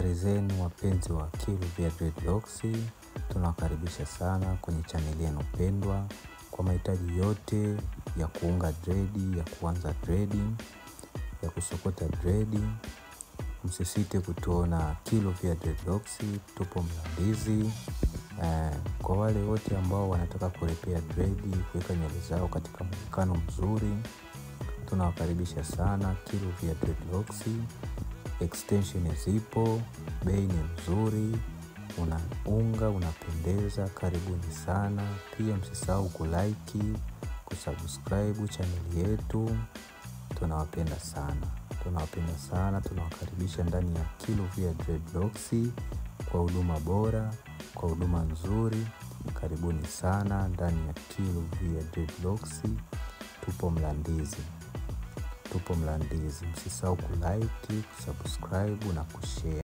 Habari zenu wapenzi wa Kiluvia Dreadlocks, tunawakaribisha sana kwenye channel yenu pendwa. Kwa mahitaji yote ya kuunga dread, ya kuanza dreading, ya kusokota dread, msisite kutuona Kiluvia Dreadlocks, tupo Mlandizi. Kwa wale wote ambao wanataka kurepea dread, kuweka nywele zao katika muonekano mzuri, tunawakaribisha sana Kiluvia Dreadlocks. Extension zipo, bei ni nzuri, unaunga, unapendeza, karibuni sana. Pia msisahau kulike, kusubscribe channel yetu. Tunawapenda sana, tunawakaribisha ndani ya Kiluvia Dreadlocks kwa huduma bora, kwa huduma nzuri. Karibuni sana ndani ya Kiluvia Dreadlocks. Tupo Mlandizi. Msisahau kulike, kusubscribe na kushare.